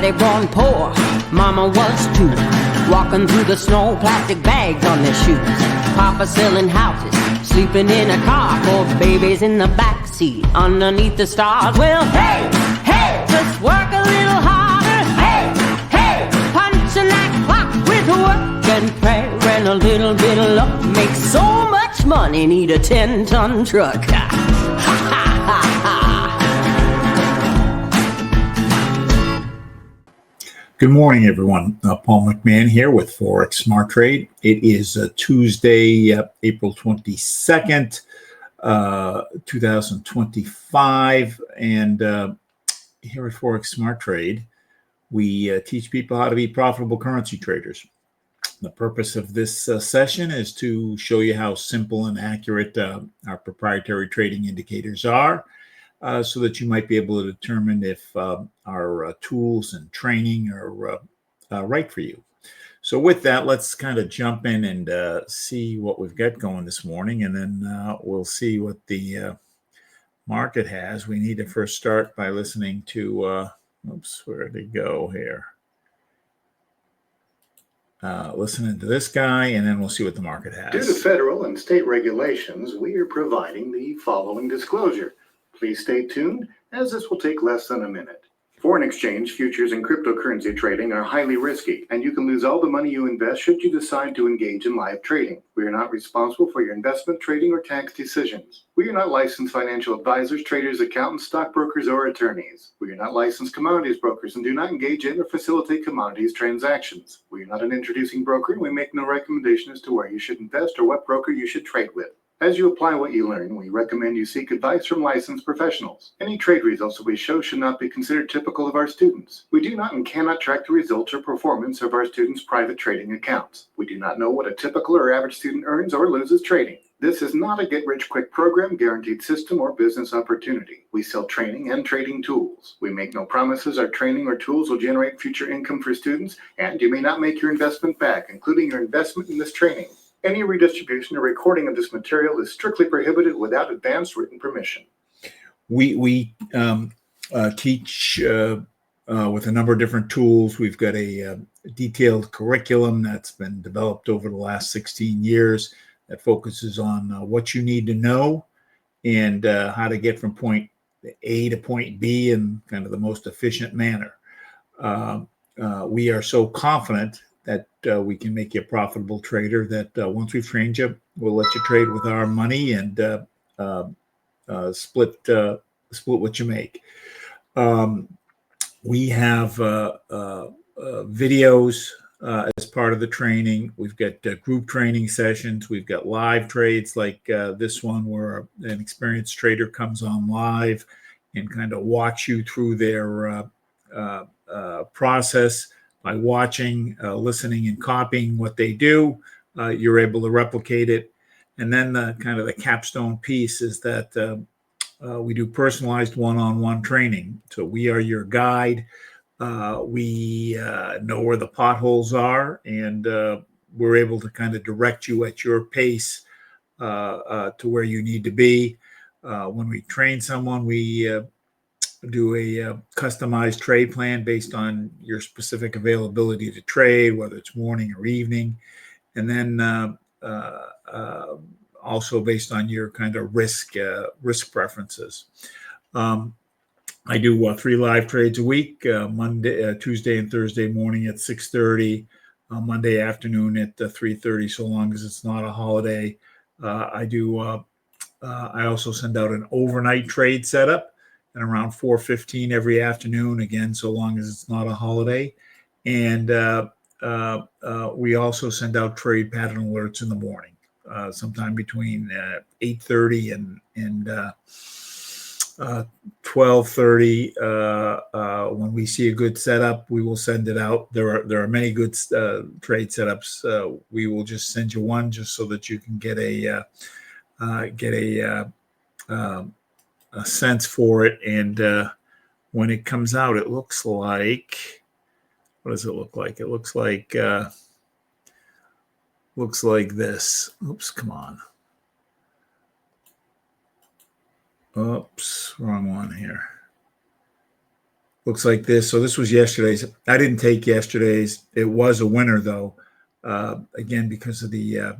Daddy born poor, Mama was too. Walking through the snow, plastic bags on their shoes. Papa selling houses, sleeping in a car. 4 babies in the backseat, underneath the stars. Well, hey, hey, just work a little harder. Hey, hey, punching that clock with work and prayer and a little bit of luck. Make so much money, need a 10-ton truck. Ha, ha, ha, ha. Good morning, everyone. Paul McMann here with Forex Smart Trade. It is Tuesday, April 22nd, 2025. And here at Forex Smart Trade, we teach people how to be profitable currency traders. The purpose of this session is to show you how simple and accurate our proprietary trading indicators are. So that you might be able to determine if our tools and training are right for you. So with that, let's kind of jump in and see what we've got going this morning, and then we'll see what the market has. We need to first start by listening to, where did it go here? Listening to this guy, and then we'll see what the market has. Due to federal and state regulations, we are providing the following disclosure. Please stay tuned, as this will take less than a minute. Foreign exchange, futures, and cryptocurrency trading are highly risky, and you can lose all the money you invest should you decide to engage in live trading. We are not responsible for your investment, trading, or tax decisions. We are not licensed financial advisors, traders, accountants, stockbrokers, or attorneys. We are not licensed commodities brokers and do not engage in or facilitate commodities transactions. We are not an introducing broker, and we make no recommendation as to where you should invest or what broker you should trade with. As you apply what you learn, we recommend you seek advice from licensed professionals. Any trade results that we show should not be considered typical of our students. We do not and cannot track the results or performance of our students' private trading accounts. We do not know what a typical or average student earns or loses trading. This is not a get-rich-quick program, guaranteed system, or business opportunity. We sell training and trading tools. We make no promises our training or tools will generate future income for students, and you may not make your investment back, including your investment in this training. Any redistribution or recording of this material is strictly prohibited without advance written permission. We teach with a number of different tools. We've got a detailed curriculum that's been developed over the last 16 years that focuses on what you need to know and how to get from point A to point B in kind of the most efficient manner. We are so confident that we can make you a profitable trader that once we've trained you, we'll let you trade with our money and split what you make. We have videos as part of the training. We've got group training sessions. We've got live trades like this one where an experienced trader comes on live and kind of walks you through their process. By watching, listening, and copying what they do, you're able to replicate it. And then kind of the capstone piece is that we do personalized one-on-one training. So we are your guide. We know where the potholes are, and we're able to kind of direct you at your pace to where you need to be. When we train someone, we do a customized trade plan based on your specific availability to trade, whether it's morning or evening, and then also based on your kind of risk preferences. I do 3 live trades a week: Monday, Tuesday, and Thursday morning at 6:30, Monday afternoon at 3:30, so long as it's not a holiday. I also send out an overnight trade setup and around 4:15 every afternoon, again, so long as it's not a holiday. And we also send out trade pattern alerts in the morning, sometime between 8:30 and 12:30. When we see a good setup, we will send it out. There are many good trade setups. We will just send you one just so that you can get a sense for it. And when it comes out, it looks like, what does it look like? It looks like this. Oops, come on. Oops, wrong one here. looks like this. So this was yesterday's. I didn't take yesterday's. It was a winner, though, again, because of the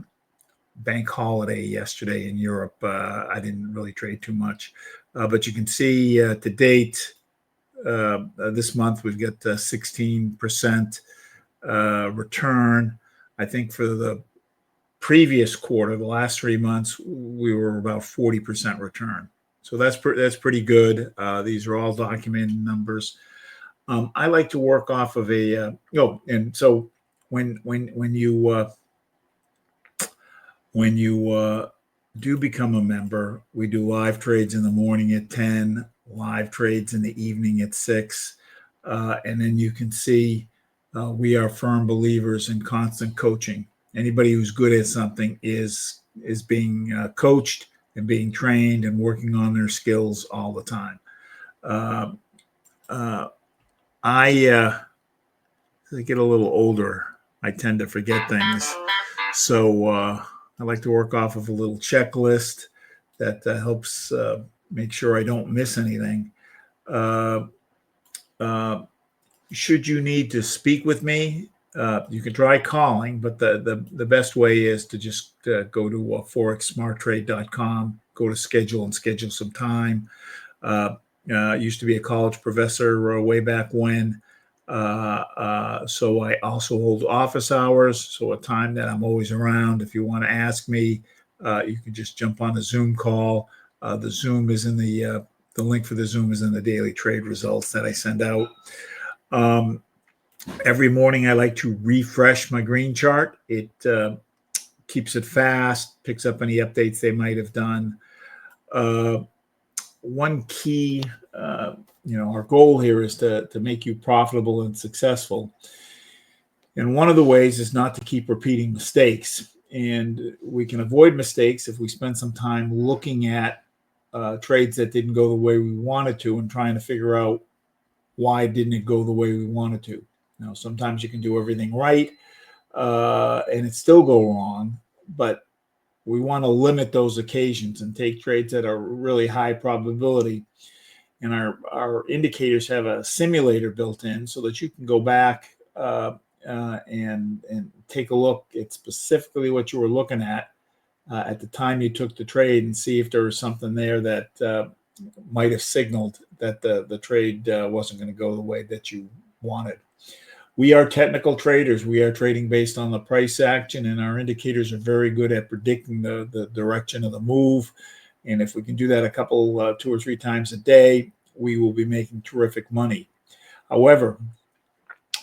bank holiday yesterday in Europe. I didn't really trade too much. But you can see to date, this month, we've got 16% return. I think for the previous quarter, the last 3 months, we were about 40% return. So that's pretty good. These are all documented numbers. I like to work off of a and so when you do become a member, we do live trades in the morning at 10, live trades in the evening at 6, and then you can see we are firm believers in constant coaching. Anybody who's good at something is being coached and being trained and working on their skills all the time. As I get a little older, I tend to forget things. So I like to work off of a little checklist that helps make sure I don't miss anything. Should you need to speak with me, you can try calling, but the best way is to just go to forexsmarttrade.com, go to schedule and schedule some time. Used to be a college professor way back when. So I also hold office hours, so a time that I'm always around. If you want to ask me, you can just jump on a Zoom call. The Zoom is in the link for the Zoom is in the daily trade results that I send out. Every morning I like to refresh my green chart. It keeps it fast, picks up any updates they might have done. One key, our goal here is to make you profitable and successful. And one of the ways is not to keep repeating mistakes. And we can avoid mistakes if we spend some time looking at trades that didn't go the way we wanted to and trying to figure out why didn't it go the way we wanted to. Now, sometimes you can do everything right and it still go wrong, but we want to limit those occasions and take trades that are really high probability. And our indicators have a simulator built in so that you can go back and take a look at specifically what you were looking at the time you took the trade and see if there was something there that might have signaled that the trade wasn't going to go the way that you wanted. We are technical traders. We are trading based on the price action, and our indicators are very good at predicting the direction of the move. And if we can do that a couple, 2 or 3 times a day, we will be making terrific money. However,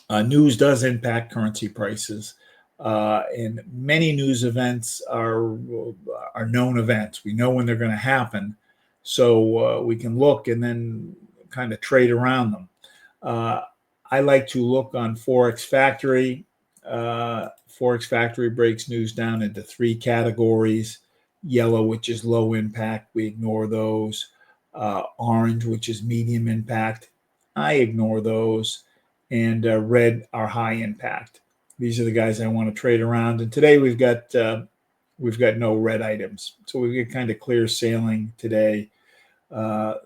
news does impact currency prices, and many news events are known events. We know when they're going to happen, so we can look and then kind of trade around them. I like to look on Forex Factory. Forex Factory breaks news down into 3 categories. Yellow, which is low impact, we ignore those. Orange, which is medium impact, I ignore those. And red are high impact. These are the guys I want to trade around. And today we've got no red items, so we get kind of clear sailing today.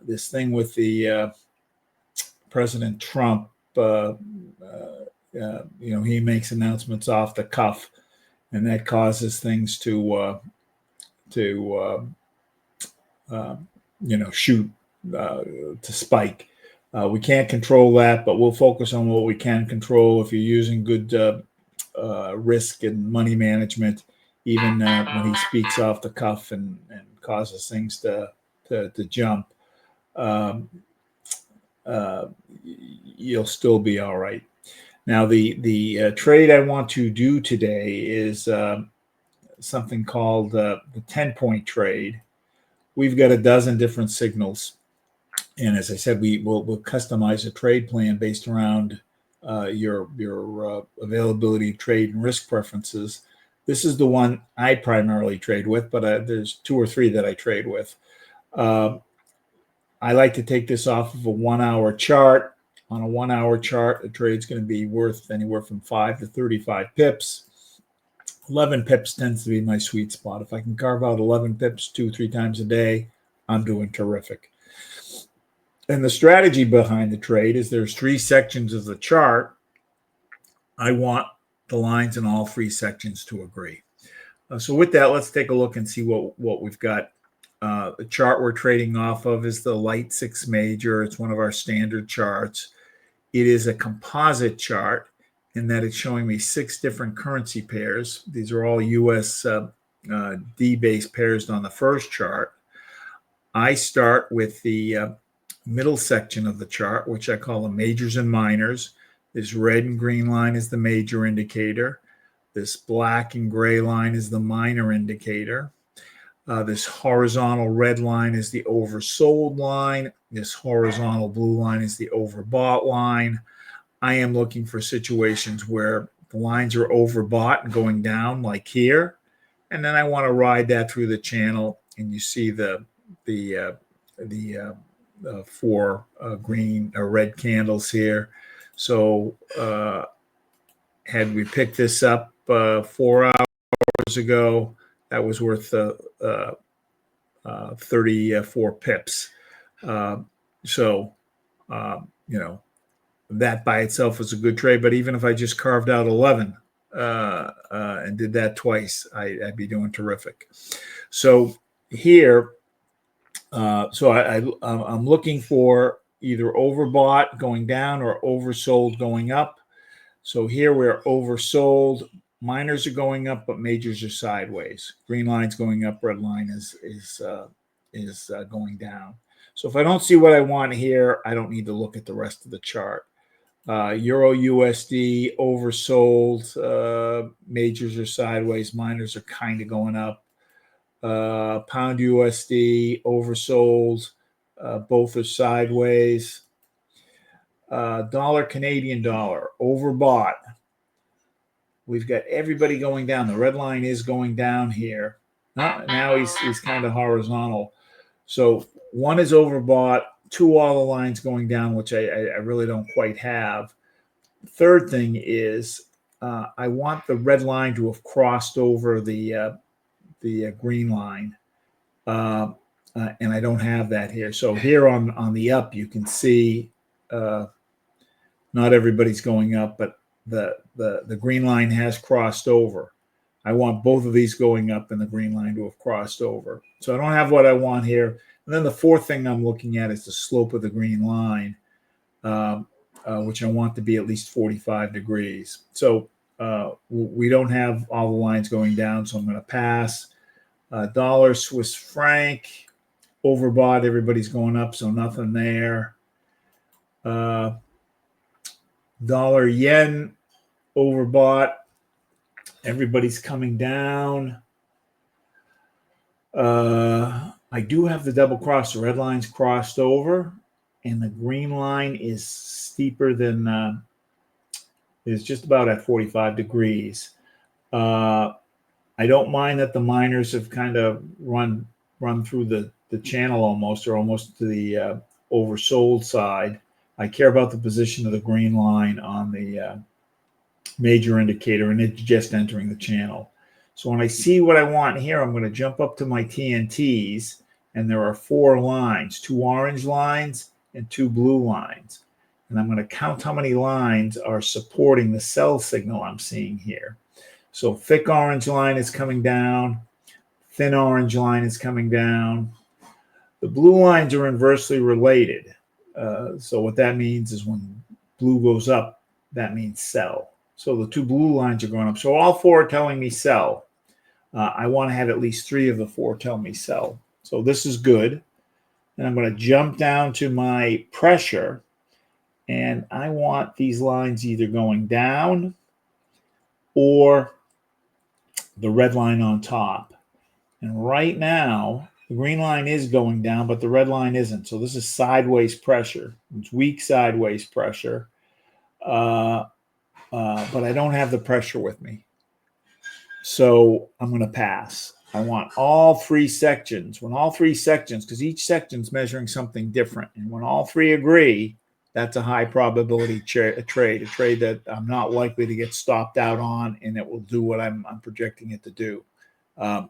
This thing with the President Trump, he makes announcements off the cuff, and that causes things to shoot to spike. We can't control that, but we'll focus on what we can control. If you're using good risk and money management, even when he speaks off the cuff and causes things to jump, you'll still be all right. Now, the trade I want to do today is something called the 10-point trade. We've got a dozen different signals. And as I said, we'll customize a trade plan based around your availability of trade and risk preferences. This is the one I primarily trade with, but there's 2 or 3 that I trade with. I like to take this off of a 1-hour chart. On a 1-hour chart, the trade's going to be worth anywhere from 5 to 35 pips. 11 pips tends to be my sweet spot. If I can carve out 11 pips 2 or 3 times a day, I'm doing terrific. And the strategy behind the trade is there's 3 sections of the chart. I want the lines in all 3 sections to agree. So with that, let's take a look and see what we've got. The chart we're trading off of is the light 6 major. It's one of our standard charts. It is a composite chart in that it's showing me 6 different currency pairs. These are all USD-based pairs on the first chart. I start with the middle section of the chart, which I call the majors and minors. This red and green line is the major indicator. This black and gray line is the minor indicator. This horizontal red line is the oversold line. This horizontal blue line is the overbought line. I am looking for situations where the lines are overbought and going down, like here. And then I want to ride that through the channel, and you see the 4 green or red candles here. So had we picked this up 4 hours ago, that was worth 34 pips. That by itself was a good trade. But even if I just carved out 11 and did that twice, I'd be doing terrific. So here, I'm looking for either overbought going down or oversold going up. So here we're oversold. Minors are going up, but majors are sideways. Green line's going up, red line is going down. So if I don't see what I want here, I don't need to look at the rest of the chart. Euro USD oversold, majors are sideways, minors are kind of going up. Pound USD oversold, both are sideways. Dollar Canadian dollar overbought. We've got everybody going down. The red line is going down here. Now he's kind of horizontal. So 1 is overbought, 2 all the lines going down, which I really don't quite have. Third thing is I want the red line to have crossed over the green line, and I don't have that here. So here on the up, you can see not everybody's going up, but the green line has crossed over. I want both of these going up and the green line to have crossed over. So I don't have what I want here. And then the fourth thing I'm looking at is the slope of the green line, which I want to be at least 45 degrees. So we don't have all the lines going down, so I'm going to pass. Dollar Swiss franc, overbought, everybody's going up, so nothing there. Dollar yen, overbought, everybody's coming down. I do have the double cross. The red line's crossed over, and the green line is steeper than is just about at 45 degrees. I don't mind that the minors have kind of run through the channel almost to the oversold side. I care about the position of the green line on the major indicator, and it's just entering the channel. So when I see what I want here, I'm going to jump up to my TNTs, and there are 4 lines, 2 orange lines and 2 blue lines. And I'm going to count how many lines are supporting the sell signal I'm seeing here. So thick orange line is coming down, thin orange line is coming down. The blue lines are inversely related. So what that means is when blue goes up, that means sell. So the 2 blue lines are going up. So all 4 are telling me sell. I want to have at least 3 of the 4 tell me sell. So this is good. And I'm going to jump down to my pressure. And I want these lines either going down or the red line on top. And right now, the green line is going down, but the red line isn't. So this is sideways pressure. It's weak sideways pressure. But I don't have the pressure with me. So I'm going to pass. I want all 3 sections. When all 3 sections, because each section is measuring something different. And when all 3 agree, that's a high probability trade, a trade that I'm not likely to get stopped out on, and it will do what I'm projecting it to do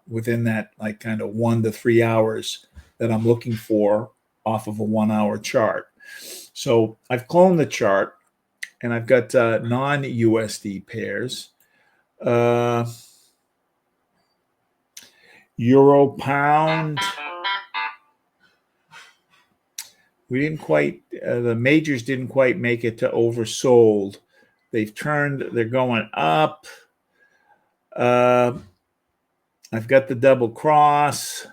within that like kind of 1 to 3 hours that I'm looking for off of a 1 hour chart. So I've cloned the chart, and I've got non-USD pairs. Euro pound. We didn't quite, the majors didn't quite make it to oversold. They've turned, they're going up. I've got the double cross.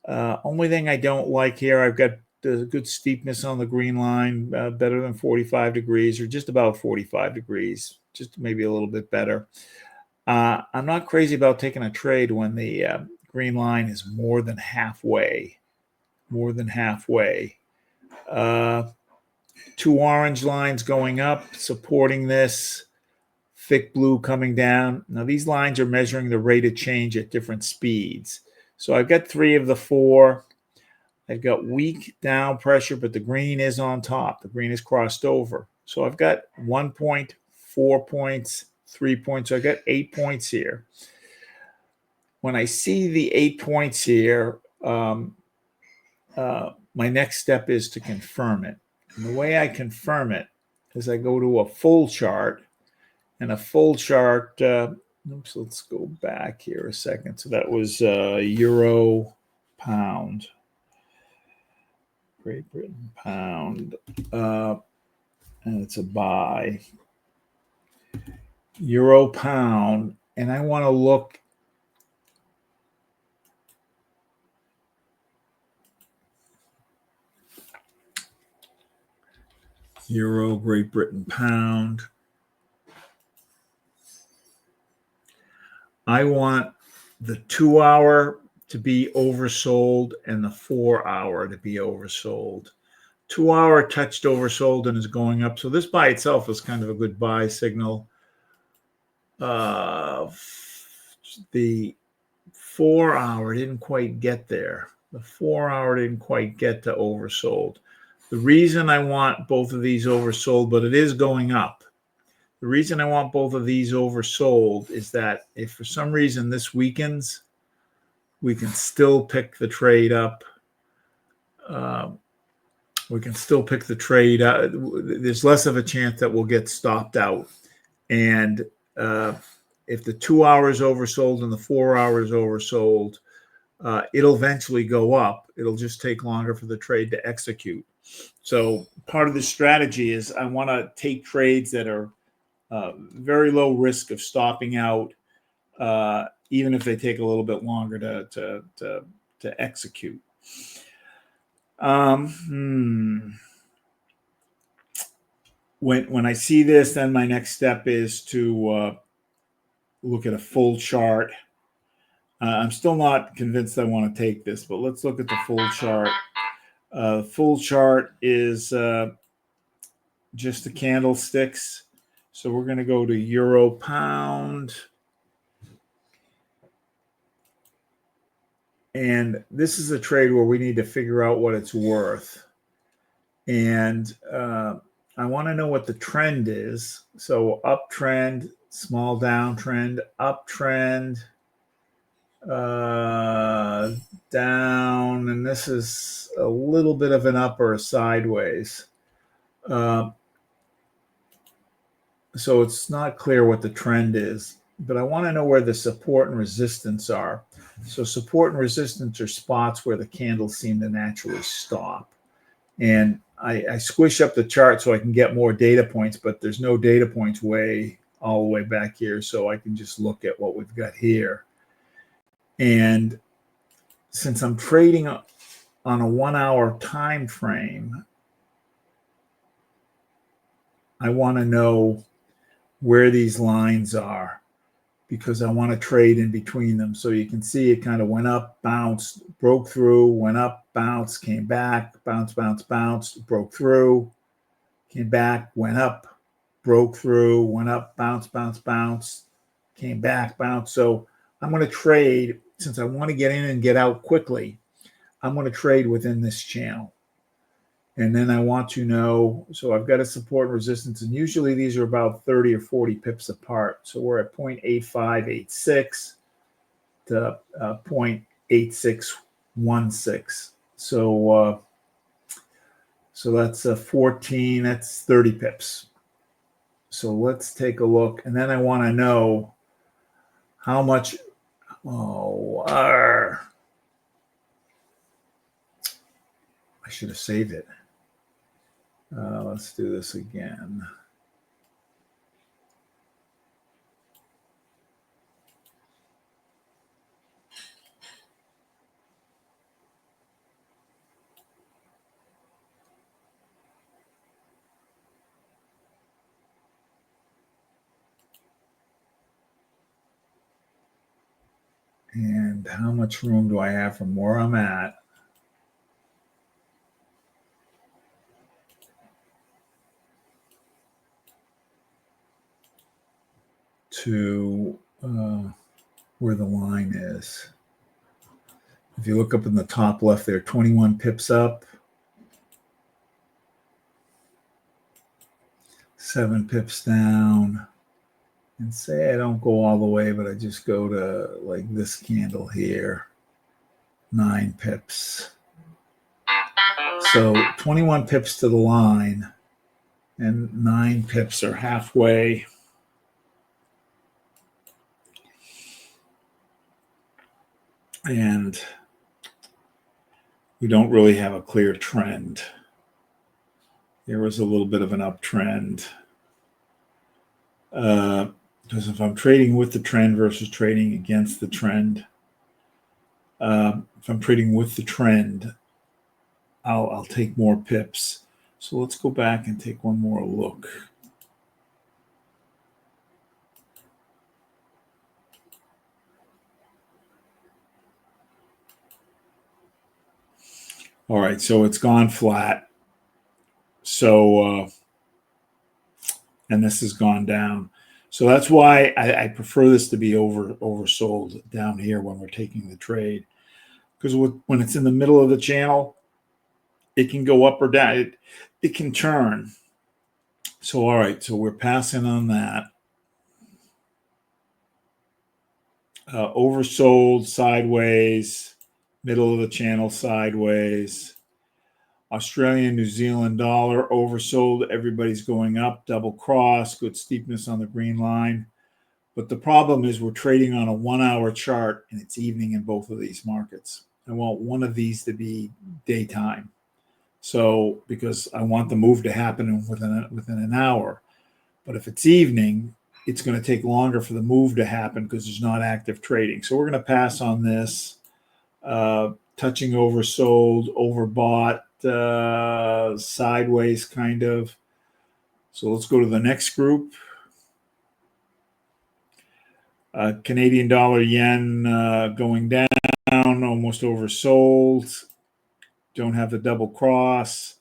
Only thing I don't like here, I've got the good steepness on the green line, better than 45 degrees, or just about 45 degrees, just maybe a little bit better. I'm not crazy about taking a trade when the green line is more than halfway. Two orange lines going up, supporting this, thick blue coming down. Now, these lines are measuring the rate of change at different speeds. So I've got 3 of the 4. I've got weak down pressure, but the green is on top. The green is crossed over. So I've got 1 point, 4 points, 3 points. So I've got 8 points here. When I see the 8 points here, my next step is to confirm it. And the way I confirm it is I go to a full chart, and a full chart, let's go back here a second. So that was Euro pound, Great Britain pound, and it's a buy. Euro pound, and I want to look Euro, Great Britain pound. I want the 2 hour to be oversold and the 4 hour to be oversold. 2 hour touched oversold and is going up. So this by itself is kind of a good buy signal. The 4 hour didn't quite get there. The 4 hour didn't quite get to oversold. The reason I want both of these oversold, but it is going up. The reason I want both of these oversold is that if for some reason this weakens, we can still pick the trade up. We can still pick the trade up. There's less of a chance that we'll get stopped out. And if the 2 hours oversold and the 4 hours oversold, it'll eventually go up. It'll just take longer for the trade to execute. So part of the strategy is I want to take trades that are very low risk of stopping out, even if they take a little bit longer to execute. When I see this, then my next step is to look at a full chart. I'm still not convinced I want to take this, but let's look at the full chart. Full chart is just the candlesticks. So we're going to go to Euro pound. And this is a trade where we need to figure out what it's worth. And I want to know what the trend is. So uptrend, small downtrend, uptrend, down, and this is a little bit of an up or a sideways. So it's not clear what the trend is, but I want to know where the support and resistance are. So support and resistance are spots where the candles seem to naturally stop. And I squish up the chart so I can get more data points, but there's no data points all the way back here. So I can just look at what we've got here. And since I'm trading on a 1 hour time frame, I want to know where these lines are because I want to trade in between them. So you can see it kind of went up, bounced, broke through, went up, bounced, came back, bounce, bounce, bounced, broke through, came back, went up, broke through, went up, bounce, bounce, bounce, came back, bounce. So I'm going to trade, since I want to get in and get out quickly, I'm going to trade within this channel. And then I want to know, so I've got a support and resistance, and usually these are about 30 or 40 pips apart. So we're at 0.8586 to 0.8616. So So that's 14, that's 30 pips. So let's take a look. And then I want to know how much, I should have saved it. Let's do this again. And how much room do I have from where I'm at to where the line is? If you look up in the top left there, 21 pips up, 7 pips down, and say I don't go all the way, but I just go to like this candle here, 9 pips. So 21 pips to the line, and 9 pips are halfway. And we don't really have a clear trend. There was a little bit of an uptrend. Because if I'm trading with the trend versus trading against the trend, if I'm trading with the trend, I'll take more pips. So let's go back and take one more look. All right, so it's gone flat. So, and this has gone down. So that's why I prefer this to be oversold down here when we're taking the trade. Because when it's in the middle of the channel, it can go up or down. It can turn. So, all right, so we're passing on that. Oversold sideways, middle of the channel sideways. Australian, New Zealand dollar oversold. Everybody's going up, double cross, good steepness on the green line. But the problem is we're trading on a 1-hour chart and it's evening in both of these markets. I want one of these to be daytime. So because I want the move to happen within an hour. But if it's evening, it's going to take longer for the move to happen because there's not active trading. So we're going to pass on this. Touching oversold, overbought, sideways kind of. So let's go to the next group. Canadian dollar yen going down, almost oversold. Don't have the double cross.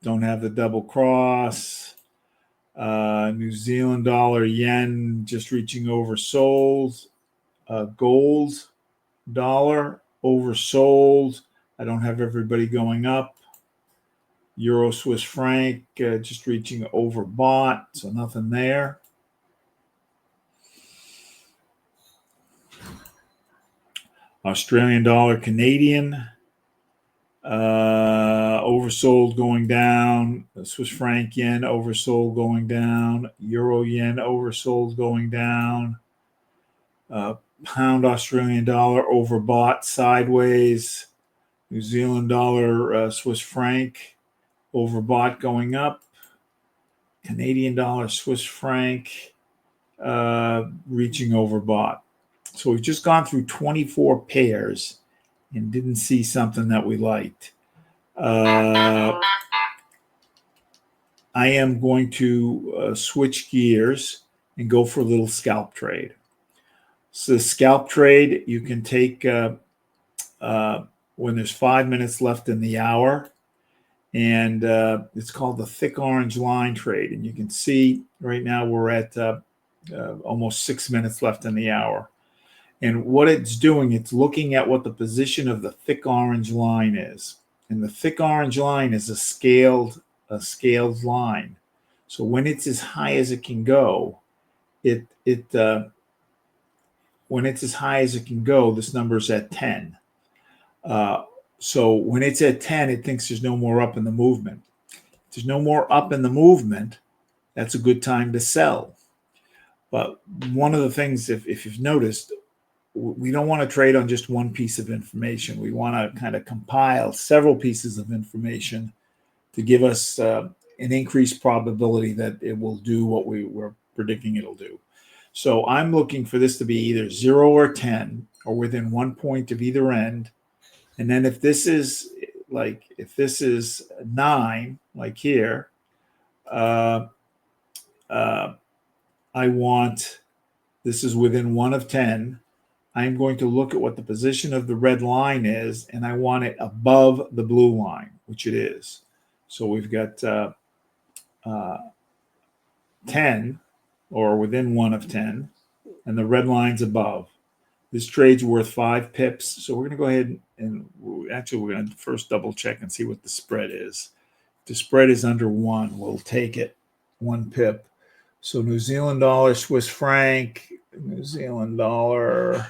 Don't have the double cross. New Zealand dollar yen just reaching oversold. Gold dollar oversold. I don't have everybody going up. Euro Swiss franc just reaching overbought, so nothing there. Australian dollar Canadian oversold going down. Swiss franc yen oversold going down. Euro yen oversold going down. Pound Australian dollar overbought sideways. New Zealand dollar Swiss franc overbought going up. Canadian dollar Swiss franc reaching overbought. So we've just gone through 24 pairs and didn't see something that we liked. I am going to switch gears and go for a little scalp trade. So the scalp trade you can take when there's 5 minutes left in the hour. And it's called the thick orange line trade. And you can see right now we're at almost 6 minutes left in the hour. And what it's doing, it's looking at what the position of the thick orange line is. And the thick orange line is a scaled line. So when it's as high as it can go, when it's as high as it can go, this number is at 10. So when it's at 10, it thinks there's no more up in the movement. there's no more up in the movement, that's a good time to sell. But one of the things, if you've noticed, we don't want to trade on just one piece of information. We want to kind of compile several pieces of information to give us an increased probability that it will do what we were predicting it'll do. So I'm looking for this to be either 0 or 10 or within 1 point of either end. And then if this is 9, like here, I want, this is within 1 of 10. I'm going to look at what the position of the red line is, and I want it above the blue line, which it is. So we've got 10, or within 1 of 10, and the red line's above. This trade's worth 5 pips. So we're going to go ahead and actually we're going to first double check and see what the spread is. If the spread is under 1, we'll take it 1 pip. So New Zealand dollar, Swiss franc, New Zealand dollar,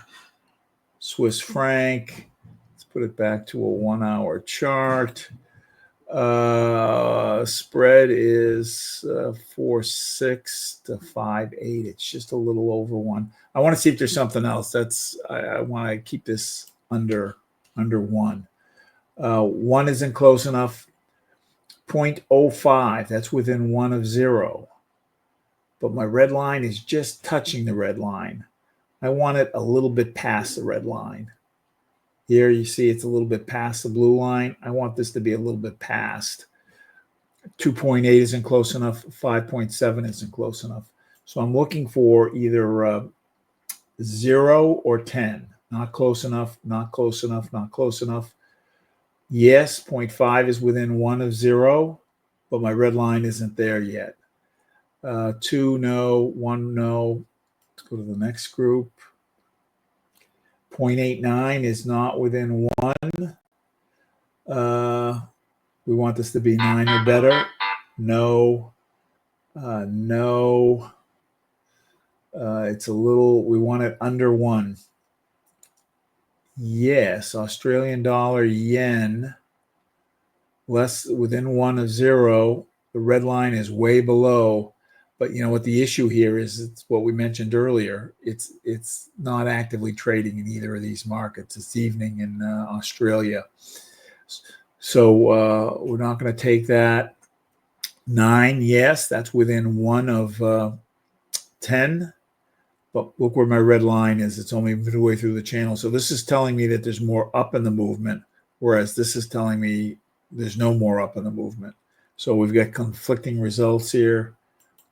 Swiss franc. Let's put it back to a 1-hour chart. Spread is 4.6 to 5.8. It's just a little over 1. I want to see if there's something else. I want to keep this under 1. 1 isn't close enough. 0.05. That's within 1 of 0. But my red line is just touching the red line. I want it a little bit past the red line. Here you see it's a little bit past the blue line. I want this to be a little bit past. 2.8 isn't close enough. 5.7 isn't close enough. So I'm looking for either 0 or 10. Not close enough, not close enough, not close enough. Yes, 0.5 is within 1 of 0, but my red line isn't there yet. 2, no. 1, no. Let's go to the next group. 0.89 is not within 1. We want this to be 9 or better. No. No. It's a little, we want it under 1. Yes, Australian dollar, yen, less within 1 of 0. The red line is way below. But you know what the issue here is, it's what we mentioned earlier. It's not actively trading in either of these markets. It's evening in Australia. So we're not going to take that. 9, yes, that's within 1 of 10. But look where my red line is. It's only midway through the channel. So this is telling me that there's more up in the movement, whereas this is telling me there's no more up in the movement. So we've got conflicting results here.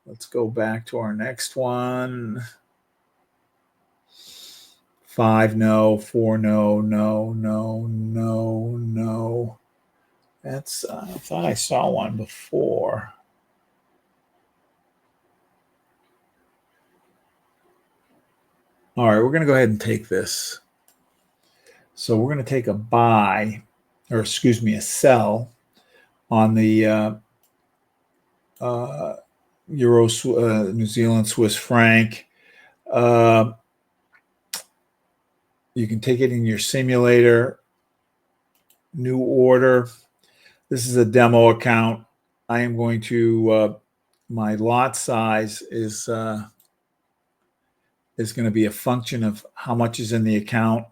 Let's go back to our next one. 5, no. 4, no. No, no, no, no. That's, I thought I saw one before. All right, we're going to go ahead and take this. So we're going to take a buy, or excuse me, a sell on the Euro, New Zealand, Swiss franc. You can take it in your simulator. New order. This is a demo account. I am going to, my lot size is going to be a function of how much is in the account.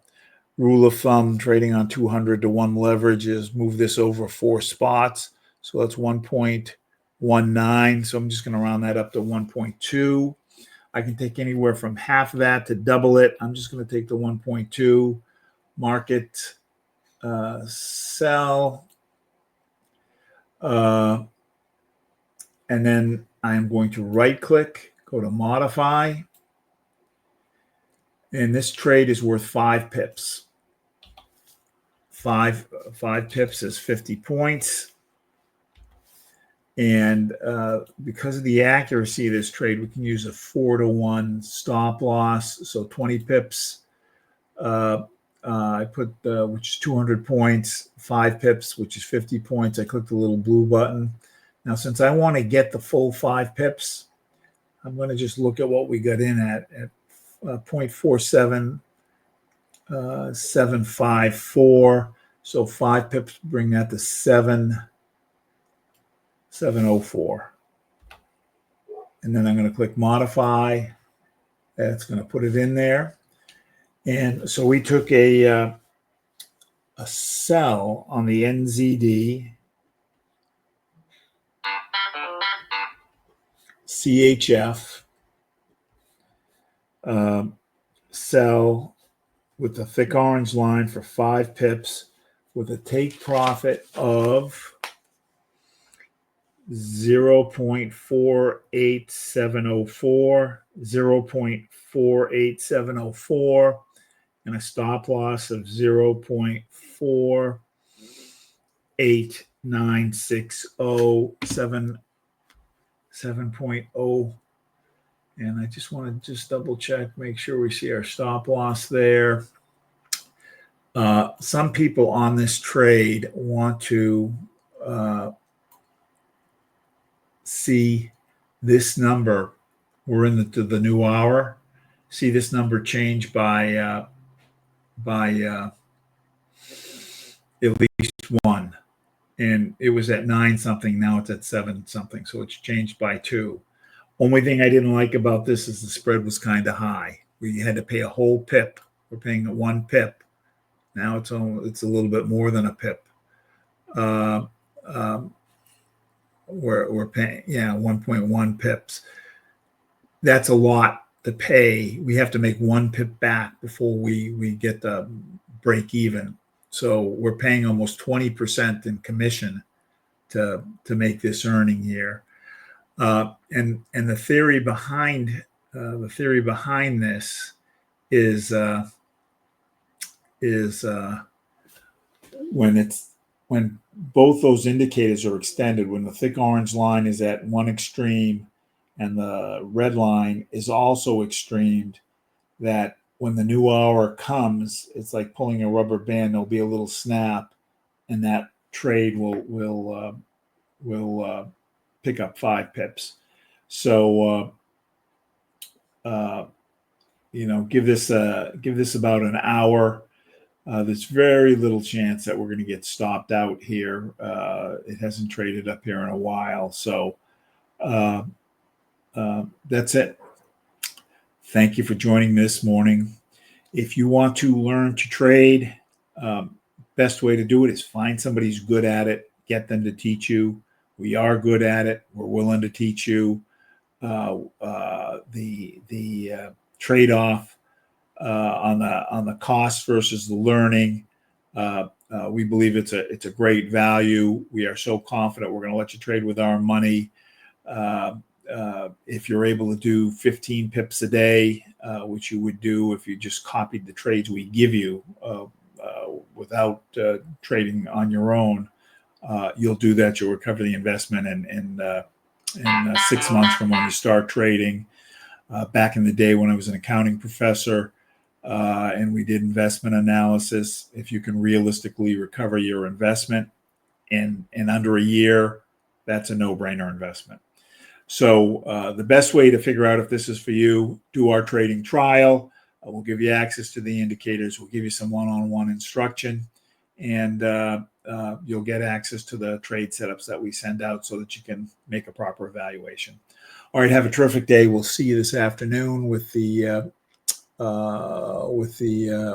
Rule of thumb, trading on 200 to 1 leverage is move this over 4 spots. So that's 1.19. So I'm just going to round that up to 1.2. I can take anywhere from half of that to double it. I'm just going to take the 1.2, market, sell. And then I'm going to right click, go to modify. And this trade is worth 5 pips. 5 pips is 50 points. And because of the accuracy of this trade, we can use a 4-to-1 stop loss. So 20 pips. I put, which is 200 points, 5 pips, which is 50 points. I click the little blue button. Now, since I want to get the full 5 pips, I'm going to just look at what we got in at 0.47, 754. So 5 pips bring that to 7 704. And then I'm going to click modify. That's going to put it in there. And so we took a sell on the NZD, CHF, sell with the thick orange line for 5 pips with a take profit of 0.48704, 0.48704, and a stop loss of 0.48960, 7.0. And I just want to just double check, make sure we see our stop loss there. Some people on this trade want to see this number. We're in the new hour. See this number change by at least 1. And it was at 9 something. Now it's at 7 something. So it's changed by 2. Only thing I didn't like about this is the spread was kind of high. We had to pay a whole pip. We're paying 1 pip. Now it's a little bit more than a pip. We're paying 1.1 pips. That's a lot to pay. We have to make 1 pip back before we get the break even. So we're paying almost 20% in commission to make this earning here. And the theory behind this is when both those indicators are extended, when the thick orange line is at one extreme and the red line is also extremed, that when the new hour comes, it's like pulling a rubber band. There'll be a little snap, and that trade will pick up 5 pips. So give this about an hour. There's very little chance that we're going to get stopped out here. It hasn't traded up here in a while. So that's it. Thank you for joining this morning. If you want to learn to trade, best way to do it is find somebody who's good at it, get them to teach you. We are good at it. We're willing to teach you. The trade-off on the cost versus the learning, we believe it's a great value. We are so confident we're going to let you trade with our money. If you're able to do 15 pips a day, which you would do if you just copied the trades we give you without trading on your own, you'll do that. You'll recover the investment in 6 months from when you start trading. Back in the day when I was an accounting professor and we did investment analysis, if you can realistically recover your investment in under a year, that's a no-brainer investment. So the best way to figure out if this is for you, do our trading trial. We'll give you access to the indicators. We'll give you some one-on-one instruction, and you'll get access to the trade setups that we send out so that you can make a proper evaluation. All right, have a terrific day. We'll see you this afternoon with the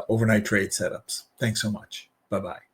overnight trade setups. Thanks so much. Bye-bye.